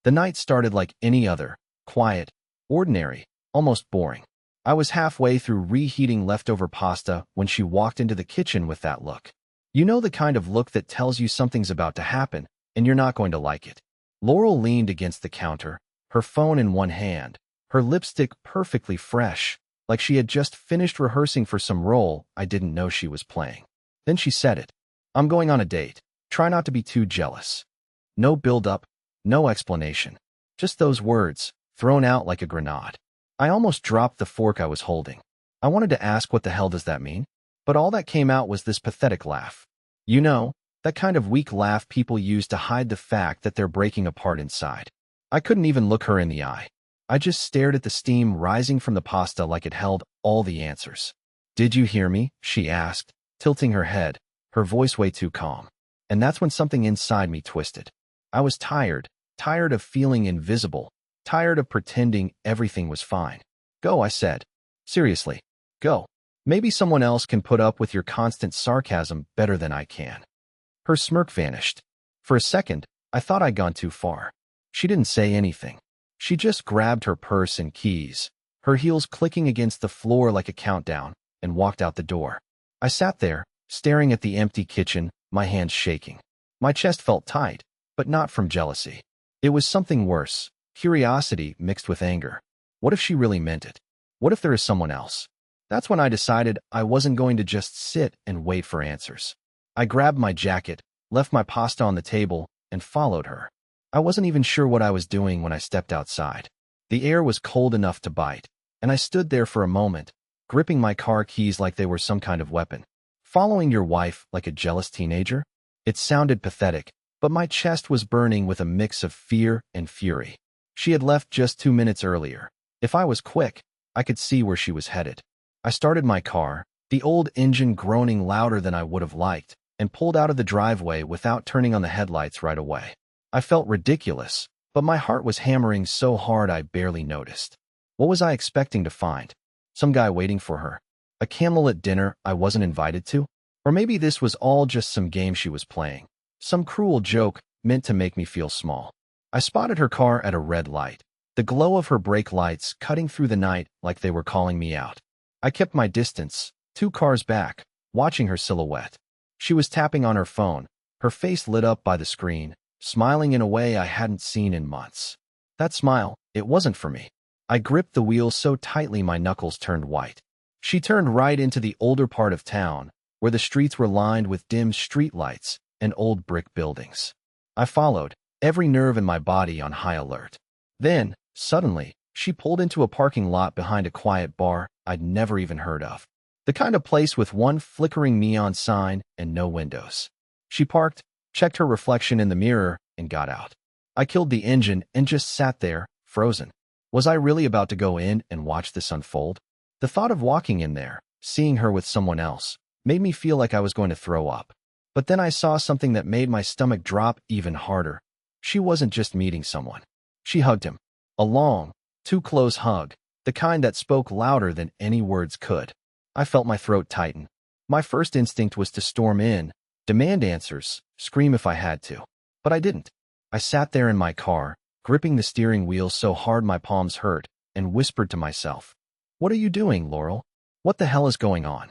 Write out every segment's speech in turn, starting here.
The night started like any other, quiet, ordinary, almost boring. I was halfway through reheating leftover pasta when she walked into the kitchen with that look. You know, the kind of look that tells you something's about to happen, and you're not going to like it. Laurel leaned against the counter, her phone in one hand, her lipstick perfectly fresh, like she had just finished rehearsing for some role I didn't know she was playing. Then she said it. "I'm going on a date. Try not to be too jealous." No build-up, no explanation. Just those words, thrown out like a grenade. I almost dropped the fork I was holding. I wanted to ask what the hell does that mean? But all that came out was this pathetic laugh. You know, that kind of weak laugh people use to hide the fact that they're breaking apart inside. I couldn't even look her in the eye. I just stared at the steam rising from the pasta like it held all the answers. "Did you hear me?" she asked, tilting her head, her voice way too calm. And that's when something inside me twisted. I was tired of feeling invisible, tired of pretending everything was fine. "Go," I said. "Seriously, go. Maybe someone else can put up with your constant sarcasm better than I can." Her smirk vanished. For a second, I thought I'd gone too far. She didn't say anything. She just grabbed her purse and keys, her heels clicking against the floor like a countdown, and walked out the door. I sat there, staring at the empty kitchen, my hands shaking. My chest felt tight, but not from jealousy. It was something worse, curiosity mixed with anger. What if she really meant it? What if there is someone else? That's when I decided I wasn't going to just sit and wait for answers. I grabbed my jacket, left my pasta on the table, and followed her. I wasn't even sure what I was doing when I stepped outside. The air was cold enough to bite, and I stood there for a moment, gripping my car keys like they were some kind of weapon. Following your wife like a jealous teenager? It sounded pathetic, but my chest was burning with a mix of fear and fury. She had left just 2 minutes earlier. If I was quick, I could see where she was headed. I started my car, the old engine groaning louder than I would have liked, and pulled out of the driveway without turning on the headlights right away. I felt ridiculous, but my heart was hammering so hard I barely noticed. What was I expecting to find? Some guy waiting for her? A candlelit dinner I wasn't invited to? Or maybe this was all just some game she was playing. Some cruel joke meant to make me feel small. I spotted her car at a red light, the glow of her brake lights cutting through the night like they were calling me out. I kept my distance, 2 cars back, watching her silhouette. She was tapping on her phone, her face lit up by the screen, smiling in a way I hadn't seen in months. That smile, it wasn't for me. I gripped the wheel so tightly my knuckles turned white. She turned right into the older part of town, where the streets were lined with dim streetlights and old brick buildings. I followed, every nerve in my body on high alert. Then, suddenly, she pulled into a parking lot behind a quiet bar I'd never even heard of. The kind of place with one flickering neon sign and no windows. She parked, checked her reflection in the mirror, and got out. I killed the engine and just sat there, frozen. Was I really about to go in and watch this unfold? The thought of walking in there, seeing her with someone else, made me feel like I was going to throw up. But then I saw something that made my stomach drop even harder. She wasn't just meeting someone. She hugged him. A long, too close hug, the kind that spoke louder than any words could. I felt my throat tighten. My first instinct was to storm in, demand answers, scream if I had to. But I didn't. I sat there in my car, gripping the steering wheel so hard my palms hurt, and whispered to myself, "What are you doing, Laurel? What the hell is going on?"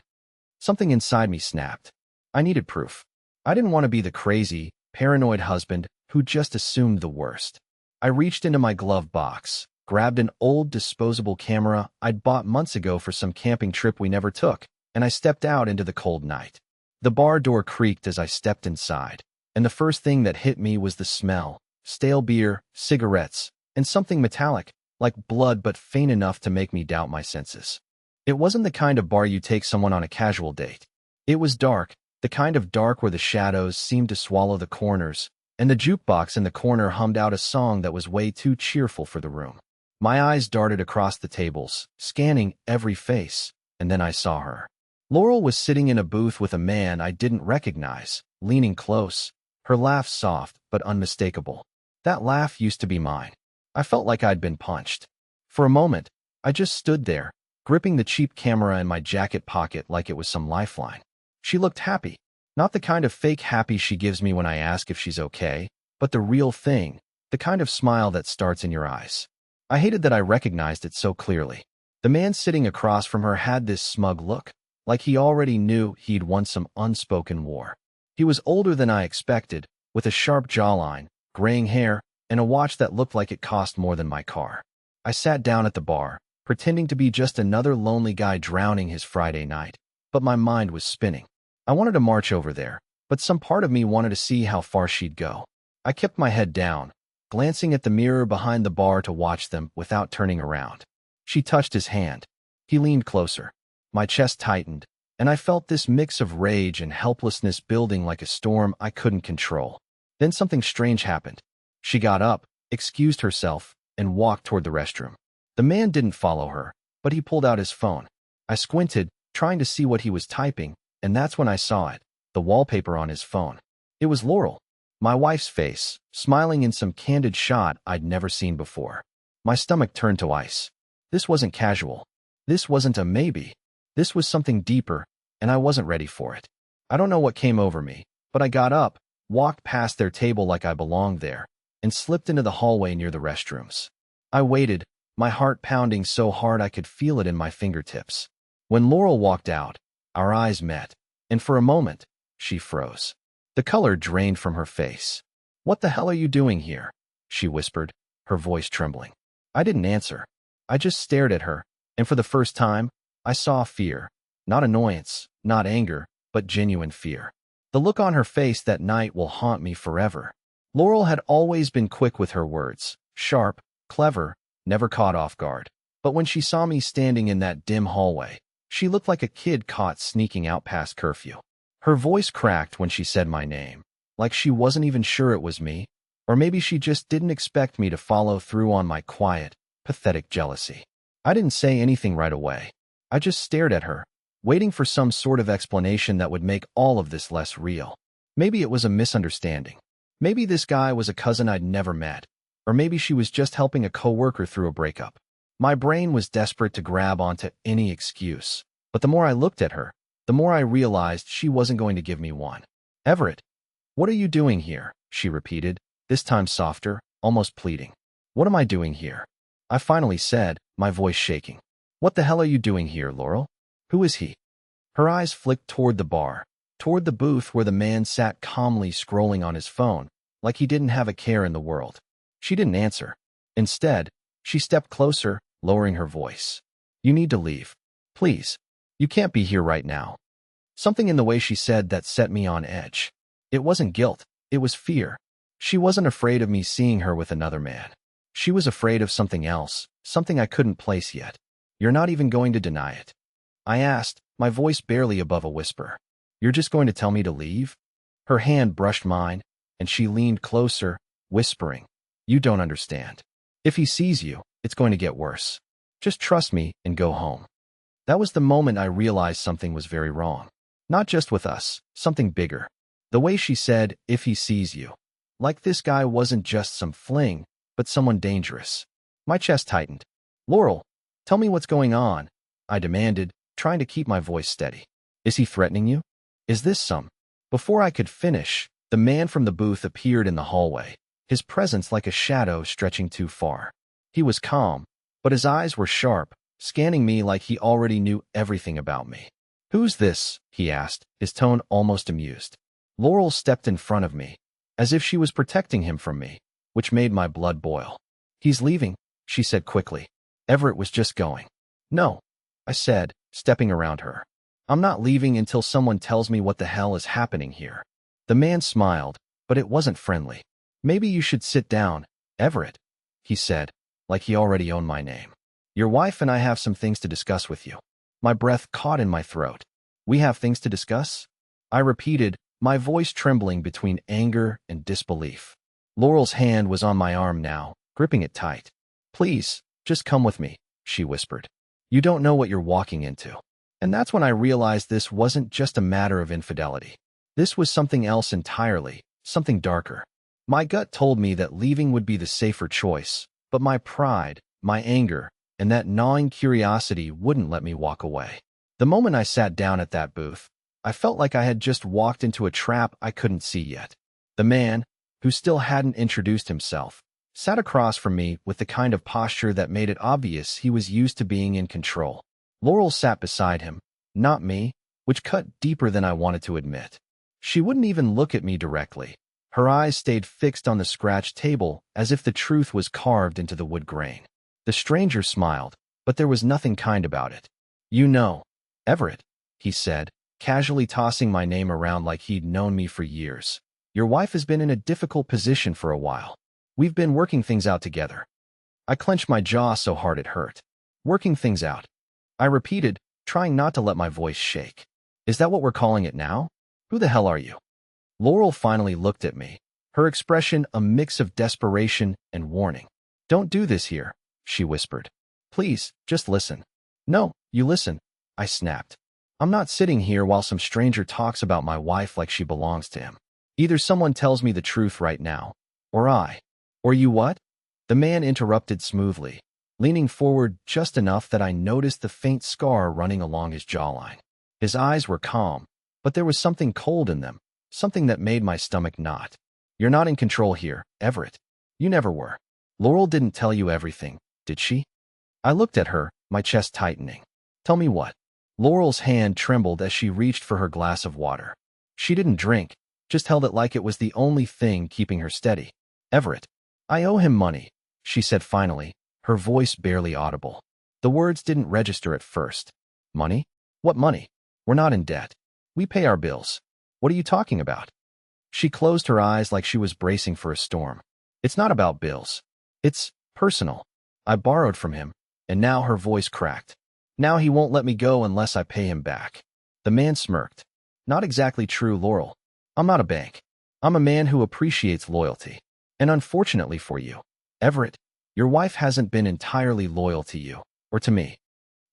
Something inside me snapped. I needed proof. I didn't want to be the crazy, paranoid husband who just assumed the worst. I reached into my glove box, grabbed an old disposable camera I'd bought months ago for some camping trip we never took, and I stepped out into the cold night. The bar door creaked as I stepped inside, and the first thing that hit me was the smell: stale beer, cigarettes, and something metallic, like blood but faint enough to make me doubt my senses. It wasn't the kind of bar you take someone on a casual date. It was dark, the kind of dark where the shadows seemed to swallow the corners, and the jukebox in the corner hummed out a song that was way too cheerful for the room. My eyes darted across the tables, scanning every face, and then I saw her. Laurel was sitting in a booth with a man I didn't recognize, leaning close, her laugh soft but unmistakable. That laugh used to be mine. I felt like I'd been punched. For a moment, I just stood there, gripping the cheap camera in my jacket pocket like it was some lifeline. She looked happy. Not the kind of fake happy she gives me when I ask if she's okay, but the real thing, the kind of smile that starts in your eyes. I hated that I recognized it so clearly. The man sitting across from her had this smug look, like he already knew he'd won some unspoken war. He was older than I expected, with a sharp jawline, graying hair, and a watch that looked like it cost more than my car. I sat down at the bar, pretending to be just another lonely guy drowning his Friday night, but my mind was spinning. I wanted to march over there, but some part of me wanted to see how far she'd go. I kept my head down, glancing at the mirror behind the bar to watch them without turning around. She touched his hand. He leaned closer. My chest tightened, and I felt this mix of rage and helplessness building like a storm I couldn't control. Then something strange happened. She got up, excused herself, and walked toward the restroom. The man didn't follow her, but he pulled out his phone. I squinted, trying to see what he was typing, and that's when I saw it, the wallpaper on his phone. It was Laurel, my wife's face, smiling in some candid shot I'd never seen before. My stomach turned to ice. This wasn't casual. This wasn't a maybe. This was something deeper, and I wasn't ready for it. I don't know what came over me, but I got up, walked past their table like I belonged there, and slipped into the hallway near the restrooms. I waited, my heart pounding so hard I could feel it in my fingertips. When Laurel walked out, our eyes met, and for a moment, she froze. The color drained from her face. "What the hell are you doing here?" she whispered, her voice trembling. I didn't answer. I just stared at her, and for the first time, I saw fear. Not annoyance, not anger, but genuine fear. The look on her face that night will haunt me forever. Laurel had always been quick with her words, sharp, clever, never caught off guard. But when she saw me standing in that dim hallway, she looked like a kid caught sneaking out past curfew. Her voice cracked when she said my name, like she wasn't even sure it was me, or maybe she just didn't expect me to follow through on my quiet, pathetic jealousy. I didn't say anything right away. I just stared at her, waiting for some sort of explanation that would make all of this less real. Maybe it was a misunderstanding. Maybe this guy was a cousin I'd never met, or maybe she was just helping a coworker through a breakup. My brain was desperate to grab onto any excuse, but the more I looked at her, the more I realized she wasn't going to give me one. "Everett, what are you doing here?" she repeated, this time softer, almost pleading. "What am I doing here?" I finally said, my voice shaking. "What the hell are you doing here, Laurel? Who is he?" Her eyes flicked toward the bar, toward the booth where the man sat calmly scrolling on his phone, like he didn't have a care in the world. She didn't answer. Instead, she stepped closer, lowering her voice. "You need to leave. Please. You can't be here right now." Something in the way she said that set me on edge. It wasn't guilt, it was fear. She wasn't afraid of me seeing her with another man. She was afraid of something else, something I couldn't place yet. "You're not even going to deny it?" I asked, my voice barely above a whisper. "You're just going to tell me to leave?" Her hand brushed mine, and she leaned closer, whispering, "You don't understand. If he sees you, it's going to get worse. Just trust me and go home." That was the moment I realized something was very wrong. Not just with us, something bigger. The way she said, "if he sees you." Like this guy wasn't just some fling, but someone dangerous. My chest tightened. "Laurel, tell me what's going on," I demanded, trying to keep my voice steady. "Is he threatening you? Is this some—" Before I could finish, the man from the booth appeared in the hallway, his presence like a shadow stretching too far. He was calm, but his eyes were sharp, scanning me like he already knew everything about me. "Who's this?" he asked, his tone almost amused. Laurel stepped in front of me, as if she was protecting him from me, which made my blood boil. "He's leaving," she said quickly. "Everett was just going." "No," I said, stepping around her. "I'm not leaving until someone tells me what the hell is happening here." The man smiled, but it wasn't friendly. "Maybe you should sit down, Everett," he said, like he already owned my name. "Your wife and I have some things to discuss with you." My breath caught in my throat. "We have things to discuss?" I repeated, my voice trembling between anger and disbelief. Laurel's hand was on my arm now, gripping it tight. "Please, just come with me," she whispered. "You don't know what you're walking into." And that's when I realized this wasn't just a matter of infidelity. This was something else entirely, something darker. My gut told me that leaving would be the safer choice, but my pride, my anger, and that gnawing curiosity wouldn't let me walk away. The moment I sat down at that booth, I felt like I had just walked into a trap I couldn't see yet. The man, who still hadn't introduced himself, sat across from me with the kind of posture that made it obvious he was used to being in control. Laurel sat beside him, not me, which cut deeper than I wanted to admit. She wouldn't even look at me directly. Her eyes stayed fixed on the scratched table as if the truth was carved into the wood grain. The stranger smiled, but there was nothing kind about it. "You know, Everett," he said, casually tossing my name around like he'd known me for years. "Your wife has been in a difficult position for a while. We've been working things out together." I clenched my jaw so hard it hurt. "Working things out," I repeated, trying not to let my voice shake. "Is that what we're calling it now? Who the hell are you?" Laurel finally looked at me, her expression a mix of desperation and warning. "Don't do this here," she whispered. "Please, just listen." "No, you listen," I snapped. "I'm not sitting here while some stranger talks about my wife like she belongs to him. Either someone tells me the truth right now, or you what?" The man interrupted smoothly, leaning forward just enough that I noticed the faint scar running along his jawline. His eyes were calm, but there was something cold in them, something that made my stomach knot. "You're not in control here, Everett. You never were. Laurel didn't tell you everything, did she?" I looked at her, my chest tightening. "Tell me what?" Laurel's hand trembled as she reached for her glass of water. She didn't drink, just held it like it was the only thing keeping her steady. "Everett, I owe him money," she said finally, her voice barely audible. The words didn't register at first. "Money? What money? We're not in debt. We pay our bills. What are you talking about?" She closed her eyes like she was bracing for a storm. "It's not about bills. It's personal. I borrowed from him," and now her voice cracked. "Now he won't let me go unless I pay him back." The man smirked. "Not exactly true, Laurel. I'm not a bank. I'm a man who appreciates loyalty. And unfortunately for you, Everett, your wife hasn't been entirely loyal to you, or to me."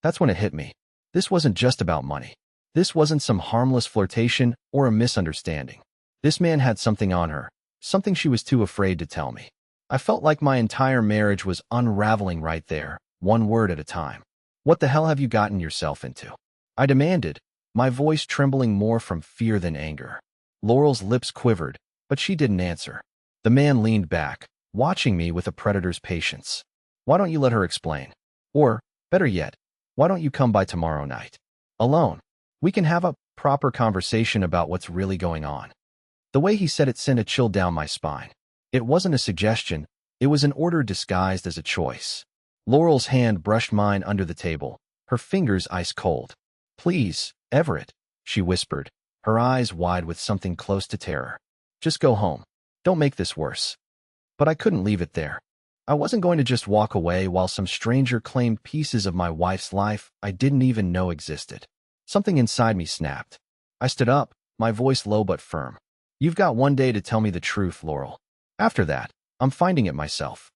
That's when it hit me. This wasn't just about money. This wasn't some harmless flirtation or a misunderstanding. This man had something on her, something she was too afraid to tell me. I felt like my entire marriage was unraveling right there, one word at a time. "What the hell have you gotten yourself into?" I demanded, my voice trembling more from fear than anger. Laurel's lips quivered, but she didn't answer. The man leaned back, watching me with a predator's patience. "Why don't you let her explain? Or, better yet, why don't you come by tomorrow night? Alone. We can have a proper conversation about what's really going on." The way he said it sent a chill down my spine. It wasn't a suggestion, it was an order disguised as a choice. Laurel's hand brushed mine under the table, her fingers ice cold. "Please, Everett," she whispered, her eyes wide with something close to terror. "Just go home. Don't make this worse." But I couldn't leave it there. I wasn't going to just walk away while some stranger claimed pieces of my wife's life I didn't even know existed. Something inside me snapped. I stood up, my voice low but firm. "You've got one day to tell me the truth, Laurel. After that, I'm finding it myself."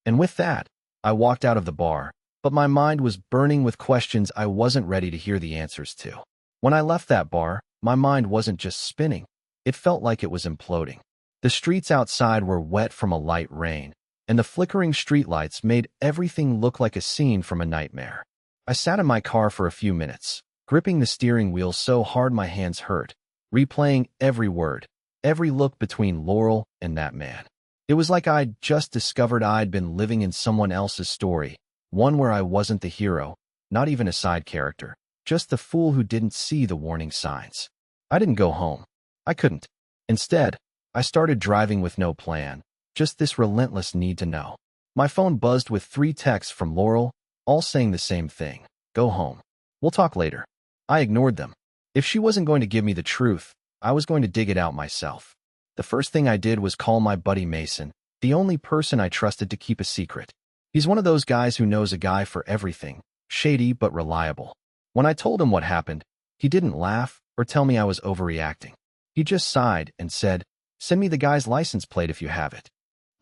And with that, I walked out of the bar, but my mind was burning with questions I wasn't ready to hear the answers to. When I left that bar, my mind wasn't just spinning. It felt like it was imploding. The streets outside were wet from a light rain, and the flickering streetlights made everything look like a scene from a nightmare. I sat in my car for a few minutes, gripping the steering wheel so hard my hands hurt, replaying every word, every look between Laurel and that man. It was like I'd just discovered I'd been living in someone else's story, one where I wasn't the hero, not even a side character, just the fool who didn't see the warning signs. I didn't go home. I couldn't. Instead, I started driving with no plan, just this relentless need to know. My phone buzzed with 3 texts from Laurel, all saying the same thing: "Go home. We'll talk later." I ignored them. If she wasn't going to give me the truth, I was going to dig it out myself. The first thing I did was call my buddy Mason, the only person I trusted to keep a secret. He's one of those guys who knows a guy for everything, shady but reliable. When I told him what happened, he didn't laugh or tell me I was overreacting. He just sighed and said, "Send me the guy's license plate if you have it."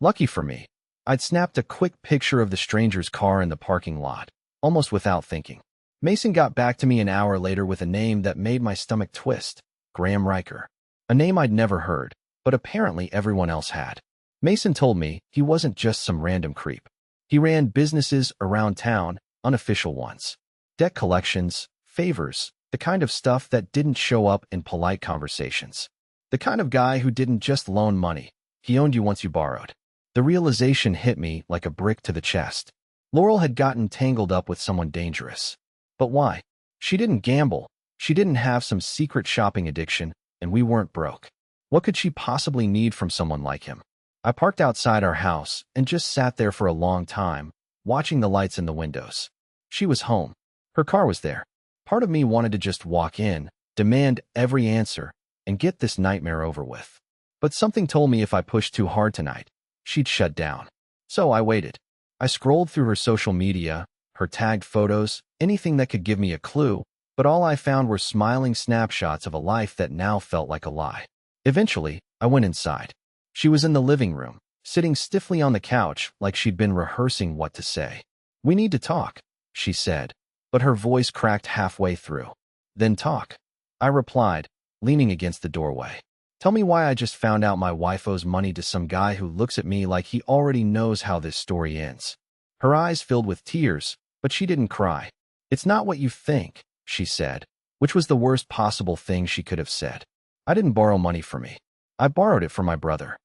Lucky for me, I'd snapped a quick picture of the stranger's car in the parking lot, almost without thinking. Mason got back to me an hour later with a name that made my stomach twist: Graham Riker. A name I'd never heard, but apparently everyone else had. Mason told me he wasn't just some random creep. He ran businesses around town, unofficial ones. Debt collections, favors, the kind of stuff that didn't show up in polite conversations. The kind of guy who didn't just loan money, he owned you once you borrowed. The realization hit me like a brick to the chest. Laurel had gotten tangled up with someone dangerous. But why? She didn't gamble. She didn't have some secret shopping addiction, and we weren't broke. What could she possibly need from someone like him? I parked outside our house and just sat there for a long time, watching the lights in the windows. She was home. Her car was there. Part of me wanted to just walk in, demand every answer, and get this nightmare over with. But something told me if I pushed too hard tonight, she'd shut down. So I waited. I scrolled through her social media, her tagged photos, anything that could give me a clue, but all I found were smiling snapshots of a life that now felt like a lie. Eventually, I went inside. She was in the living room, sitting stiffly on the couch like she'd been rehearsing what to say. "We need to talk," she said, but her voice cracked halfway through. "Then talk," I replied, leaning against the doorway. "Tell me why I just found out my wife owes money to some guy who looks at me like he already knows how this story ends." Her eyes filled with tears, but she didn't cry. "It's not what you think," she said, which was the worst possible thing she could have said. "I didn't borrow money from me. I borrowed it from my brother."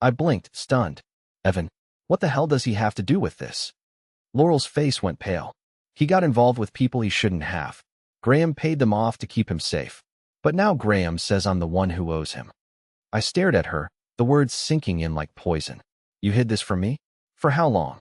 I blinked, stunned. "Evan, what the hell does he have to do with this?" Laurel's face went pale. "He got involved with people he shouldn't have. Graham paid them off to keep him safe. But now Graham says I'm the one who owes him." I stared at her, the words sinking in like poison. "You hid this from me? For how long?"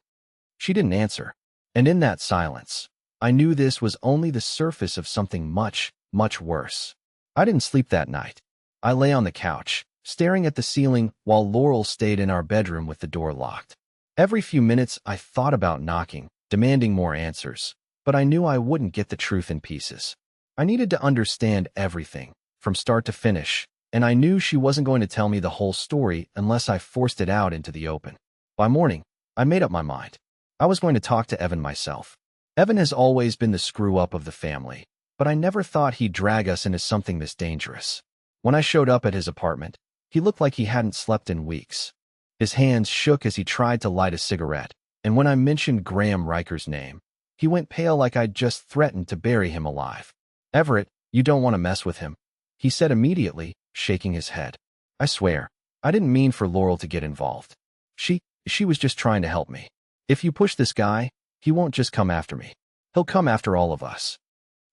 She didn't answer. And in that silence, I knew this was only the surface of something much, much worse. I didn't sleep that night. I lay on the couch, staring at the ceiling while Laurel stayed in our bedroom with the door locked. Every few minutes I thought about knocking, demanding more answers, but I knew I wouldn't get the truth in pieces. I needed to understand everything, from start to finish, and I knew she wasn't going to tell me the whole story unless I forced it out into the open. By morning, I made up my mind. I was going to talk to Evan myself. Evan has always been the screw-up of the family, but I never thought he'd drag us into something this dangerous. When I showed up at his apartment, he looked like he hadn't slept in weeks. His hands shook as he tried to light a cigarette, and when I mentioned Graham Riker's name, he went pale like I'd just threatened to bury him alive. "Everett, you don't want to mess with him," he said immediately, shaking his head. "I swear, I didn't mean for Laurel to get involved. She was just trying to help me. If you push this guy, he won't just come after me. He'll come after all of us."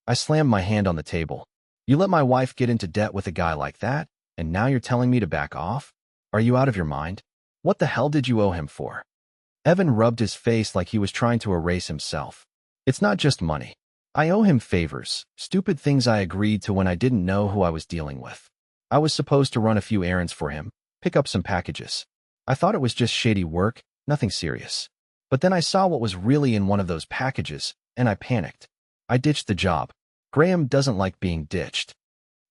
I slammed my hand on the table. "You let my wife get into debt with a guy like that, and now you're telling me to back off? Are you out of your mind? What the hell did you owe him for?" Evan rubbed his face like he was trying to erase himself. "It's not just money. I owe him favors, stupid things I agreed to when I didn't know who I was dealing with. I was supposed to run a few errands for him, pick up some packages. I thought it was just shady work, nothing serious. But then I saw what was really in one of those packages, and I panicked. I ditched the job. Graham doesn't like being ditched."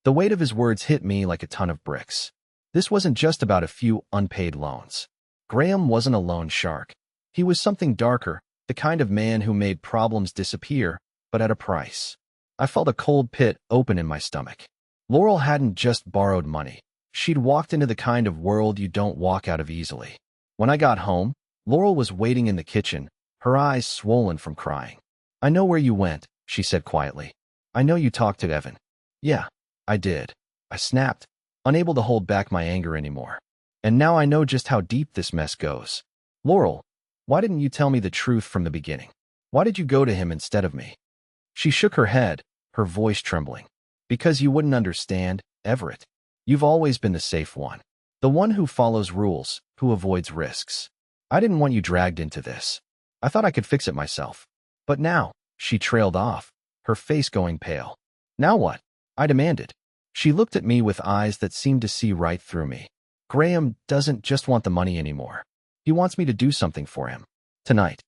The weight of his words hit me like a ton of bricks. This wasn't just about a few unpaid loans. Graham wasn't a loan shark. He was something darker, the kind of man who made problems disappear, but at a price. I felt a cold pit open in my stomach. Laurel hadn't just borrowed money. She'd walked into the kind of world you don't walk out of easily. When I got home, Laurel was waiting in the kitchen, her eyes swollen from crying. "I know where you went," she said quietly. "I know you talked to Evan." "Yeah, I did." I snapped, unable to hold back my anger anymore. "And now I know just how deep this mess goes. Laurel, why didn't you tell me the truth from the beginning? Why did you go to him instead of me?" She shook her head, her voice trembling. "Because you wouldn't understand, Everett. You've always been the safe one. The one who follows rules, who avoids risks. I didn't want you dragged into this. I thought I could fix it myself. But now," she trailed off, her face going pale. "Now what?" I demanded. She looked at me with eyes that seemed to see right through me. "Graham doesn't just want the money anymore. He wants me to do something for him. Tonight."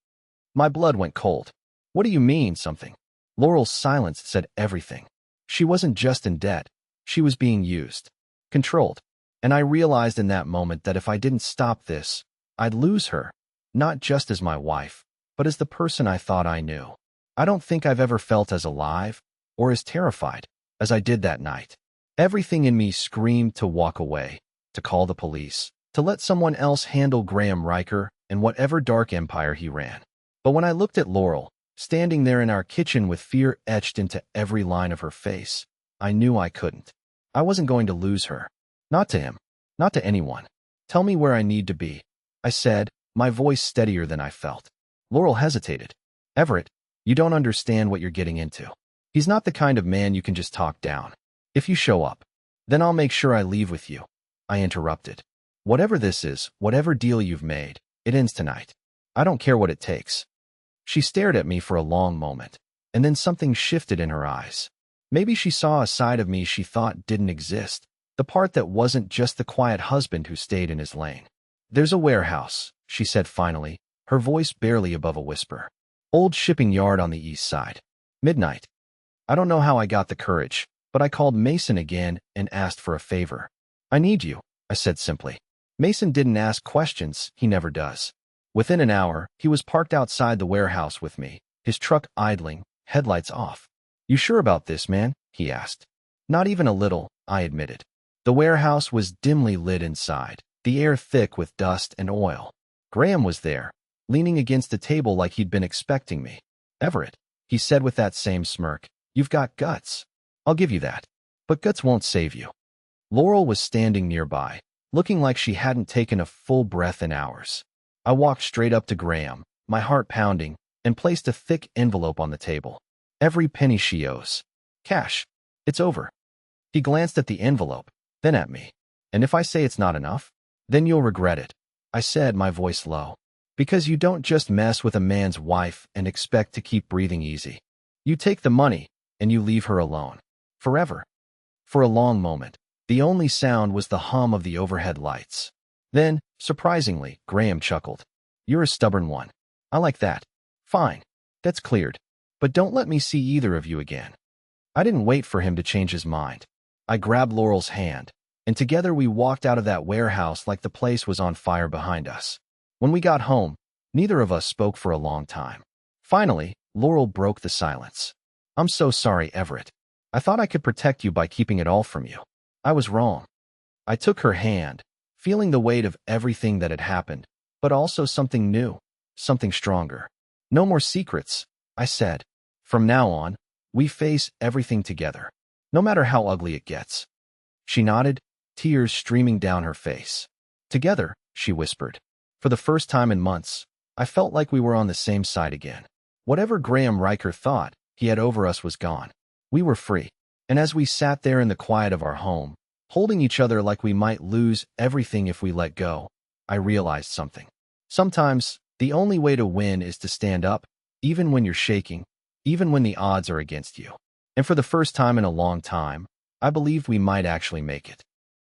My blood went cold. "What do you mean, something?" Laurel's silence said everything. She wasn't just in debt. She was being used, controlled. And I realized in that moment that if I didn't stop this, I'd lose her, not just as my wife, but as the person I thought I knew. I don't think I've ever felt as alive, or as terrified, as I did that night. Everything in me screamed to walk away, to call the police, to let someone else handle Graham Riker and whatever dark empire he ran. But when I looked at Laurel, standing there in our kitchen with fear etched into every line of her face, I knew I couldn't. I wasn't going to lose her. Not to him. Not to anyone. "Tell me where I need to be," I said, my voice steadier than I felt. Laurel hesitated. Everett, you don't understand what you're getting into. He's not the kind of man you can just talk down. If you show up, then I'll make sure I leave with you. I interrupted. Whatever this is, whatever deal you've made, it ends tonight. I don't care what it takes. She stared at me for a long moment, and then something shifted in her eyes. Maybe she saw a side of me she thought didn't exist, the part that wasn't just the quiet husband who stayed in his lane. There's a warehouse, she said finally, her voice barely above a whisper. Old shipping yard on the east side. Midnight. I don't know how I got the courage, but I called Mason again and asked for a favor. I need you, I said simply. Mason didn't ask questions, he never does. Within an hour, he was parked outside the warehouse with me, his truck idling, headlights off. You sure about this, man? He asked. Not even a little, I admitted. The warehouse was dimly lit inside, the air thick with dust and oil. Graham was there, leaning against the table like he'd been expecting me. Everett, he said with that same smirk, you've got guts. I'll give you that. But guts won't save you. Laurel was standing nearby, looking like she hadn't taken a full breath in hours. I walked straight up to Graham, my heart pounding, and placed a thick envelope on the table. Every penny she owes. Cash. It's over. He glanced at the envelope, then at me. And if I say it's not enough, then you'll regret it, I said, my voice low. Because you don't just mess with a man's wife and expect to keep breathing easy. You take the money, and you leave her alone. Forever. For a long moment, the only sound was the hum of the overhead lights. Then, surprisingly, Graham chuckled. You're a stubborn one. I like that. Fine. That's cleared. But don't let me see either of you again. I didn't wait for him to change his mind. I grabbed Laurel's hand, and together we walked out of that warehouse like the place was on fire behind us. When we got home, neither of us spoke for a long time. Finally, Laurel broke the silence. I'm so sorry, Everett. I thought I could protect you by keeping it all from you. I was wrong. I took her hand, feeling the weight of everything that had happened, but also something new, something stronger. No more secrets, I said. From now on, we face everything together, no matter how ugly it gets. She nodded, tears streaming down her face. Together, she whispered. For the first time in months, I felt like we were on the same side again. Whatever Graham Riker thought he had over us was gone. We were free. And as we sat there in the quiet of our home, holding each other like we might lose everything if we let go, I realized something. Sometimes, the only way to win is to stand up, even when you're shaking, even when the odds are against you. And for the first time in a long time, I believed we might actually make it.